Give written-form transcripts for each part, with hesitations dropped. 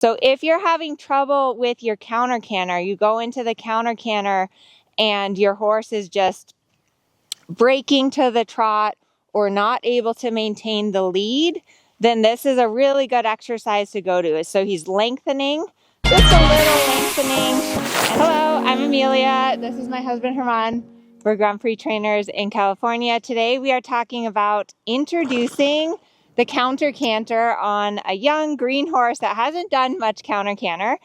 So if you're having trouble with your counter-canter, you go into the counter-canter and your horse is just breaking to the trot or not able to maintain the lead, then this is a really good exercise to go to. So he's lengthening, just a little lengthening. Hello, I'm Amelia. This is my husband, Germán. We're Grand Prix trainers in California. Today we are talking about introducing the counter-canter on a young green horse that hasn't done much counter-canter.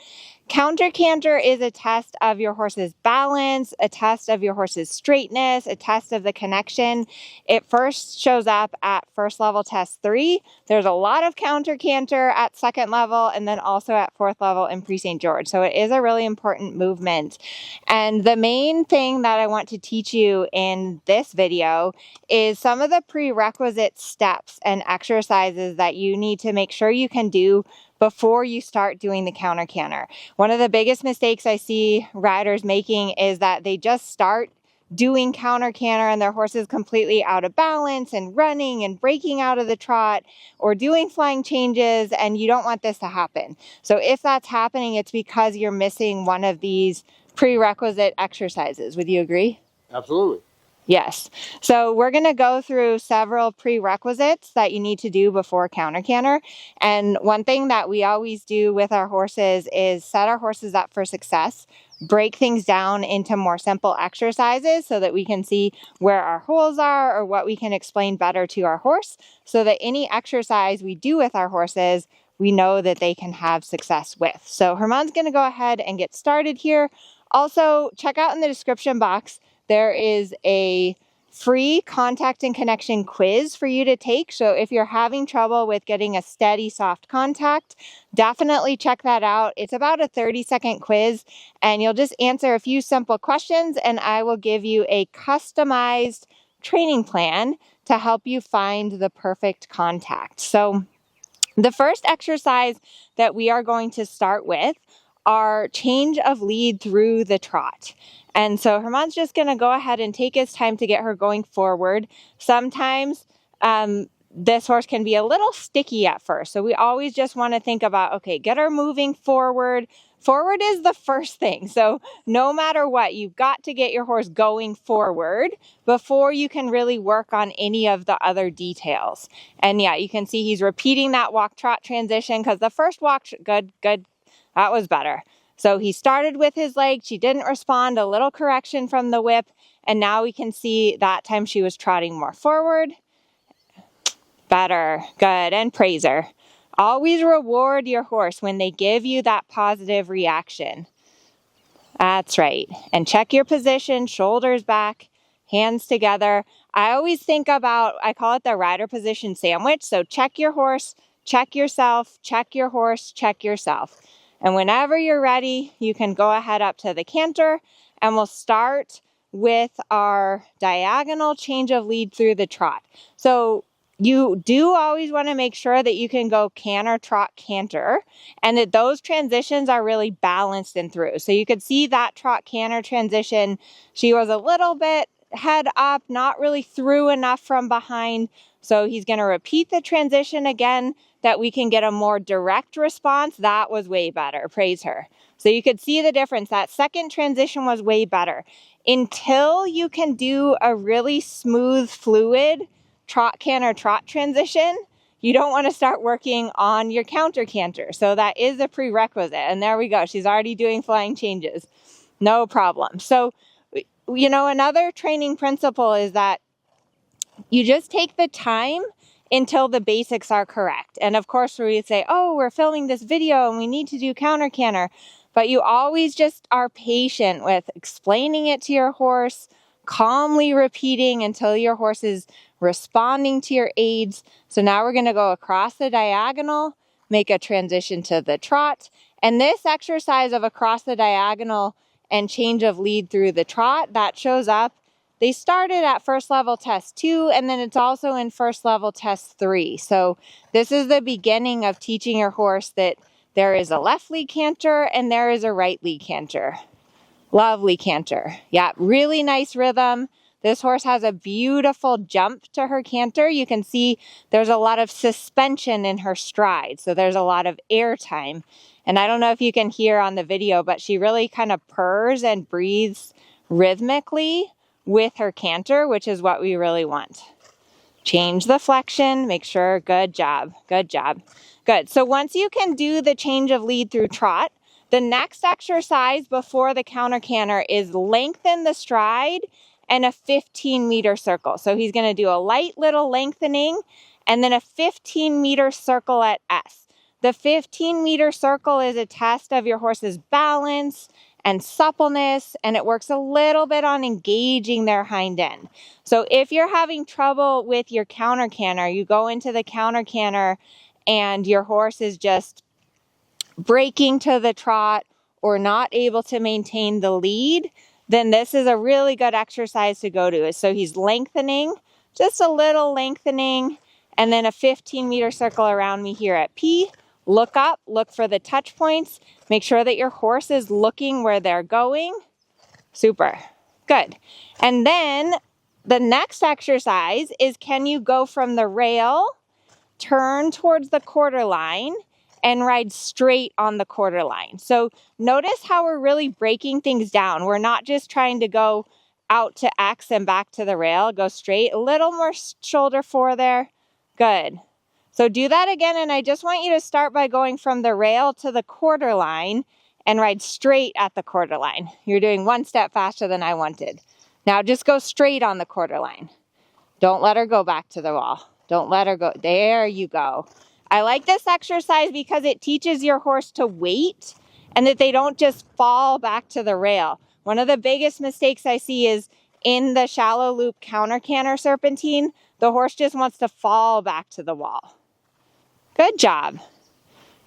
Counter-canter is a test of your horse's balance, a test of your horse's straightness, a test of the connection. It first shows up at first level test 3. There's a lot of counter-canter at second level and then also at fourth level in Prix St. George. So it is a really important movement. And the main thing that I want to teach you in this video is some of the prerequisite steps and exercises that you need to make sure you can do before you start doing the counter-canter. One of the biggest mistakes I see riders making is that they just start doing counter-canter and their horse is completely out of balance and running and breaking out of the trot or doing flying changes, and you don't want this to happen. So if that's happening, it's because you're missing one of these prerequisite exercises. Would you agree? Absolutely. Yes. So we're going to go through several prerequisites that you need to do before counter-canter. And one thing that we always do with our horses is set our horses up for success, break things down into more simple exercises so that we can see where our holes are or what we can explain better to our horse, so that any exercise we do with our horses, we know that they can have success with. So Germán's going to go ahead and get started here. Also, check out in the description box, there is a free contact and connection quiz for you to take. So if you're having trouble with getting a steady soft contact, definitely check that out. It's about a 30-second quiz and you'll just answer a few simple questions and I will give you a customized training plan to help you find the perfect contact. So the first exercise that we are going to start with are change of lead through the trot. And so Germán's just going to go ahead and take his time to get her going forward. Sometimes this horse can be a little sticky at first. So we always just want to think about, okay, get her moving forward. Forward is the first thing. So no matter what, you've got to get your horse going forward before you can really work on any of the other details. And yeah, you can see he's repeating that walk-trot transition because the first walk, good, that was better. So he started with his leg, she didn't respond, a little correction from the whip, and now we can see that time she was trotting more forward. Better, good, and praise her. Always reward your horse when they give you that positive reaction. That's right. And check your position, shoulders back, hands together. I always think about, I call it the rider position sandwich. So check your horse, check yourself, check your horse, check yourself. And whenever you're ready, you can go ahead up to the canter and we'll start with our diagonal change of lead through the trot. So you do always want to make sure that you can go canter, trot, canter, and that those transitions are really balanced and through. So you could see that trot canter transition. She was a little bit head up, not really through enough from behind. So he's going to repeat the transition again that we can get a more direct response. That was way better. Praise her. So you could see the difference. That second transition was way better. Until you can do a really smooth, fluid trot canter trot transition, you don't want to start working on your counter canter. So that is a prerequisite. And there we go. She's already doing flying changes. No problem. So, you know, another training principle is that you just take the time until the basics are correct. And of course, we say, oh, we're filming this video and we need to do counter canter. But you always just are patient with explaining it to your horse, calmly repeating until your horse is responding to your aids. So now we're going to go across the diagonal, make a transition to the trot. And this exercise of across the diagonal and change of lead through the trot, that shows up. They started at first level test 2, and then it's also in first level test 3. So this is the beginning of teaching your horse that there is a left lead canter and there is a right lead canter. Lovely canter. Yeah, really nice rhythm. This horse has a beautiful jump to her canter. You can see there's a lot of suspension in her stride, so there's a lot of air time. And I don't know if you can hear on the video, but she really kind of purrs and breathes rhythmically with her canter, which is what we really want. Change the flexion, make sure, good job, good job. Good, so once you can do the change of lead through trot, the next exercise before the counter canter is lengthen the stride and a 15-meter circle. So he's gonna do a light little lengthening and then a 15-meter circle at S. The 15-meter circle is a test of your horse's balance and suppleness, and it works a little bit on engaging their hind end. So if you're having trouble with your counter canter, you go into the counter canter and your horse is just breaking to the trot or not able to maintain the lead, then this is a really good exercise to go to. So he's lengthening, just a little lengthening, and then a 15-meter circle around me here at P. Look up, look for the touch points. Make sure that your horse is looking where they're going. Super, good. And then the next exercise is, can you go from the rail, turn towards the quarter line, and ride straight on the quarter line? So notice how we're really breaking things down. We're not just trying to go out to X and back to the rail. Go straight, a little more shoulder fore there. Good. So do that again, and I just want you to start by going from the rail to the quarter line and ride straight at the quarter line. You're doing one step faster than I wanted. Now just go straight on the quarter line. Don't let her go back to the wall. Don't let her go. There you go. I like this exercise because it teaches your horse to wait and that they don't just fall back to the rail. One of the biggest mistakes I see is in the shallow loop counter canter serpentine, the horse just wants to fall back to the wall. Good job.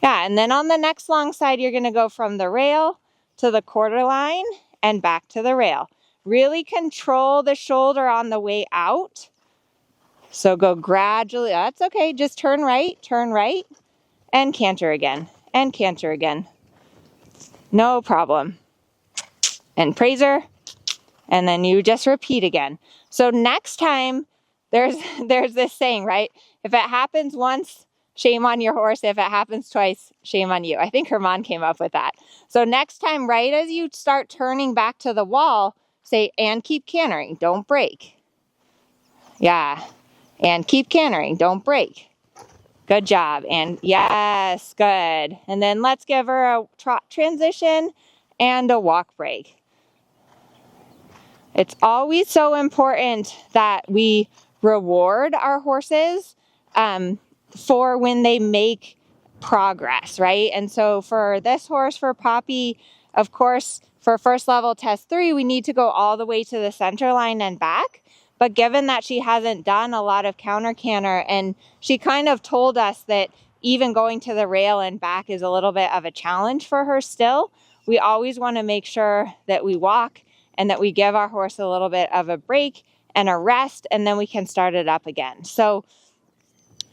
Yeah, and then on the next long side, you're going to go from the rail to the quarter line and back to the rail. Really control the shoulder on the way out. So go gradually. That's okay. Just turn right, and canter again, and canter again. No problem. And praiser, and then you just repeat again. So next time, there's this saying, right? If it happens once, shame on your horse. If it happens twice, shame on you. I think Germán came up with that. So next time, right as you start turning back to the wall, say, and keep cantering, don't break. Yeah, and keep cantering, don't break. Good job, and yes, good. And then let's give her a trot transition and a walk break. It's always so important that we reward our horses for when they make progress, right? And so for this horse, for Poppy, of course, for first level test 3, we need to go all the way to the center line and back. But given that she hasn't done a lot of counter canter, and she kind of told us that even going to the rail and back is a little bit of a challenge for her still, we always want to make sure that we walk and that we give our horse a little bit of a break and a rest, and then we can start it up again. So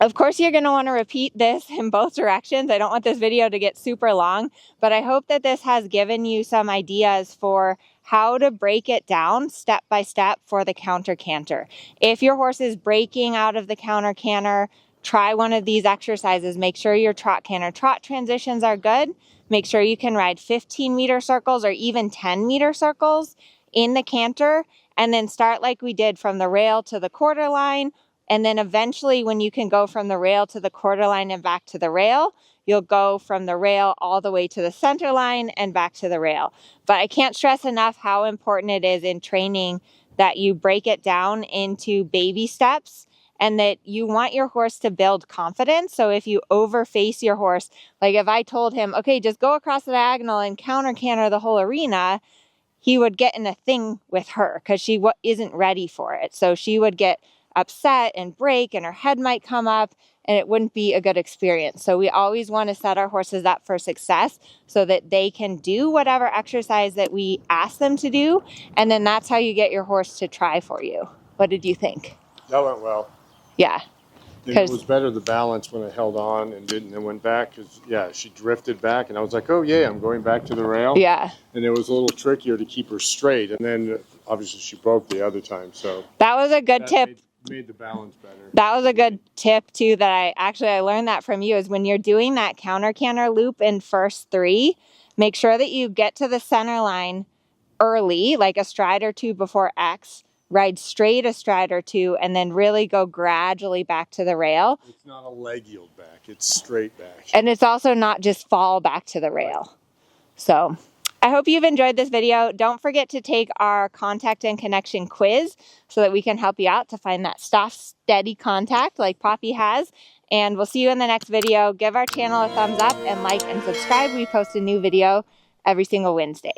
of course, you're going to want to repeat this in both directions. I don't want this video to get super long, but I hope that this has given you some ideas for how to break it down step by step for the counter canter. If your horse is breaking out of the counter canter, try one of these exercises. Make sure your trot canter trot transitions are good. Make sure you can ride 15-meter circles or even 10-meter circles in the canter, and then start like we did from the rail to the quarter line. And then eventually when you can go from the rail to the quarter line and back to the rail, you'll go from the rail all the way to the center line and back to the rail. But I can't stress enough how important it is in training that you break it down into baby steps and that you want your horse to build confidence. So if you overface your horse, like if I told him, okay, just go across the diagonal and counter canter the whole arena, he would get in a thing with her because she isn't ready for it. So she would get upset and break, and her head might come up, and it wouldn't be a good experience. So we always want to set our horses up for success so that they can do whatever exercise that we ask them to do, and then that's how you get your horse to try for you. What did you think? That went well. Yeah. It was better the balance when I held on and didn't and went back because, yeah, she drifted back, and I was like, oh, yeah, I'm going back to the rail. Yeah. And it was a little trickier to keep her straight, and then obviously she broke the other time. So that was a good tip. made the balance better. That was a good tip too that I learned that from you, is when you're doing that counter-canter loop in first 3, make sure that you get to the center line early, like a stride or 2 before X, ride straight a stride or 2, and then really go gradually back to the rail. It's not a leg yield back, it's straight back. And it's also not just fall back to the rail. Right. So I hope you've enjoyed this video. Don't forget to take our contact and connection quiz so that we can help you out to find that soft, steady contact like Poppy has. And we'll see you in the next video. Give our channel a thumbs up and like and subscribe. We post a new video every single Wednesday.